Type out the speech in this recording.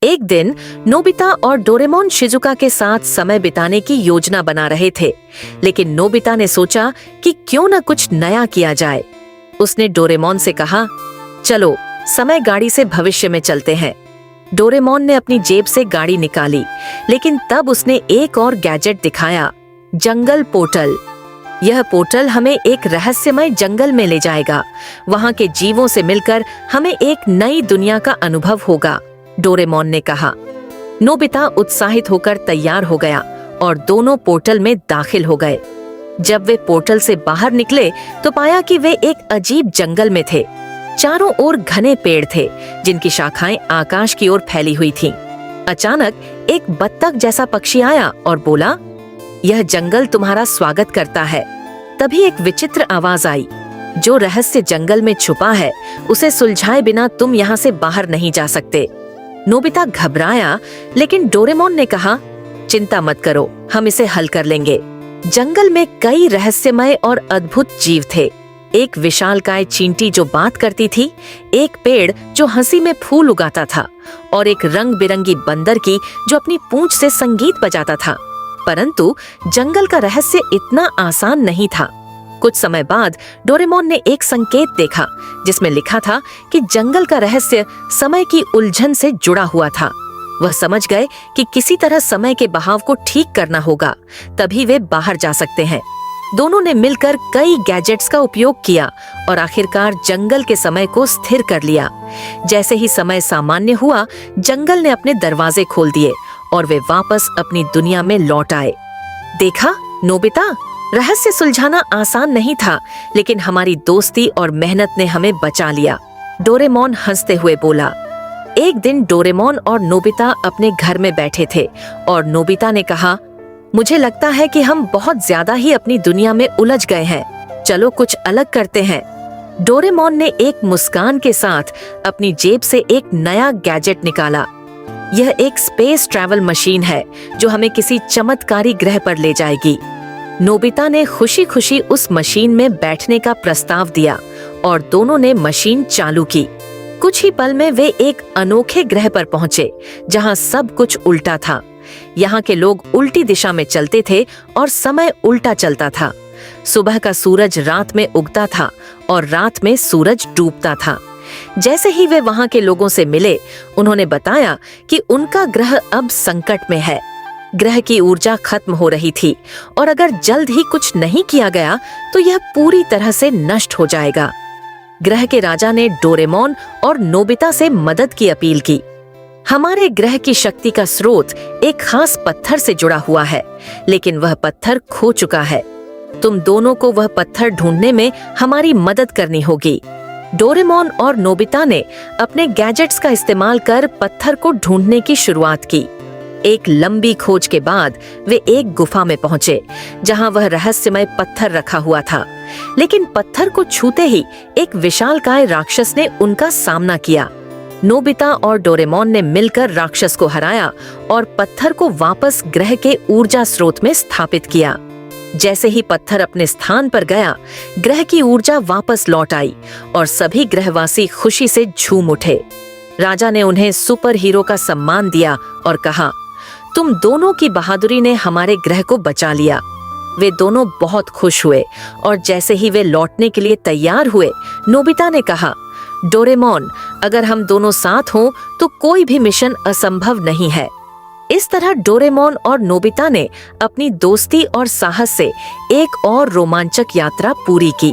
एक दिन नोबिता और डोरेमोन शिजुका के साथ समय बिताने की योजना बना रहे थे, लेकिन नोबिता ने सोचा कि क्यों न कुछ नया किया जाए। उसने डोरेमोन से कहा, चलो समय गाड़ी से भविष्य में चलते हैं। डोरेमोन ने अपनी जेब से गाड़ी निकाली, लेकिन तब उसने एक और गैजेट दिखाया, जंगल पोर्टल। यह पोर्टल हमें एक रहस्यमय जंगल में ले जाएगा। वहाँ के जीवों से मिलकर हमें एक नई दुनिया का अनुभव होगा, डोरेमोन ने कहा। नोबिता उत्साहित होकर तैयार हो गया और दोनों पोर्टल में दाखिल हो गए। जब वे पोर्टल से बाहर निकले तो पाया कि वे एक अजीब जंगल में थे। चारों ओर घने पेड़ थे, जिनकी शाखाएं आकाश की ओर फैली हुई थीं। अचानक एक बत्तख जैसा पक्षी आया और बोला, यह जंगल तुम्हारा स्वागत करता है। तभी एक विचित्र आवाज आई, जो रहस्य जंगल में छुपा है उसे सुलझाए बिना तुम यहाँ से बाहर नहीं जा सकते। नोबिता घबराया, लेकिन डोरेमोन ने कहा, चिंता मत करो, हम इसे हल कर लेंगे। जंगल में कई रहस्यमय और अद्भुत जीव थे। एक विशालकाय चींटी जो बात करती थी, एक पेड़ जो हंसी में फूल उगाता था और एक रंग बिरंगी बंदर की जो अपनी पूंछ से संगीत बजाता था। परंतु जंगल का रहस्य इतना आसान नहीं था। कुछ समय बाद डोरेमोन ने एक संकेत देखा, जिसमें लिखा था कि जंगल का रहस्य समय की उलझन से जुड़ा हुआ था। वह समझ गए कि किसी तरह समय के बहाव को ठीक करना होगा, तभी वे बाहर जा सकते हैं। दोनों ने मिलकर कई गैजेट्स का उपयोग किया और आखिरकार जंगल के समय को स्थिर कर लिया। जैसे ही समय सामान्य हुआ, जंगल ने अपने दरवाजे खोल दिए और वे वापस अपनी दुनिया में लौट आए। देखा नोबिता, रहस्य सुलझाना आसान नहीं था, लेकिन हमारी दोस्ती और मेहनत ने हमें बचा लिया, डोरेमोन हंसते हुए बोला। एक दिन डोरेमोन और नोबिता अपने घर में बैठे थे और नोबिता ने कहा, मुझे लगता है कि हम बहुत ज्यादा ही अपनी दुनिया में उलझ गए हैं, चलो कुछ अलग करते हैं। डोरेमोन ने एक मुस्कान के साथ अपनी जेब से एक नया गैजेट निकाला। यह एक स्पेस ट्रैवल मशीन है जो हमें किसी चमत्कारी ग्रह पर ले जाएगी। नोबिता ने खुशी खुशी उस मशीन में बैठने का प्रस्ताव दिया और दोनों ने मशीन चालू की। कुछ ही पल में वे एक अनोखे ग्रह पर पहुंचे, जहां सब कुछ उल्टा था। यहाँ के लोग उल्टी दिशा में चलते थे और समय उल्टा चलता था। सुबह का सूरज रात में उगता था और रात में सूरज डूबता था। जैसे ही वे वहाँ के लोगों से मिले, उन्होंने बताया कि उनका ग्रह अब संकट में है। ग्रह की ऊर्जा खत्म हो रही थी और अगर जल्द ही कुछ नहीं किया गया तो यह पूरी तरह से नष्ट हो जाएगा। ग्रह के राजा ने डोरेमोन और नोबिता से मदद की अपील की। हमारे ग्रह की शक्ति का स्रोत एक खास पत्थर से जुड़ा हुआ है, लेकिन वह पत्थर खो चुका है। तुम दोनों को वह पत्थर ढूंढने में हमारी मदद करनी होगी। डोरेमोन और नोबिता ने अपने गैजेट्स का इस्तेमाल कर पत्थर को ढूंढने की शुरुआत की। एक लंबी खोज के बाद वे एक गुफा में पहुंचे, जहां वह रहस्यमय पत्थर रखा हुआ था। लेकिन पत्थर को छूते ही एक विशालकाय राक्षस ने उनका सामना किया। नोबिता और डोरेमोन ने मिलकर राक्षस को हराया और पत्थर को वापस ग्रह के ऊर्जा स्रोत में स्थापित किया। जैसे ही पत्थर अपने स्थान पर गया, ग्रह की ऊर्जा वापस लौट आई और सभी ग्रहवासी खुशी से झूम उठे। राजा ने उन्हें सुपर हीरो का सम्मान दिया और कहा, तुम दोनों की बहादुरी ने हमारे ग्रह को बचा लिया। वे दोनों बहुत खुश हुए और जैसे ही वे लौटने के लिए तैयार हुए, नोबिता ने कहा, डोरेमोन, अगर हम दोनों साथ हों तो कोई भी मिशन असंभव नहीं है। इस तरह डोरेमोन और नोबिता ने अपनी दोस्ती और साहस से एक और रोमांचक यात्रा पूरी की।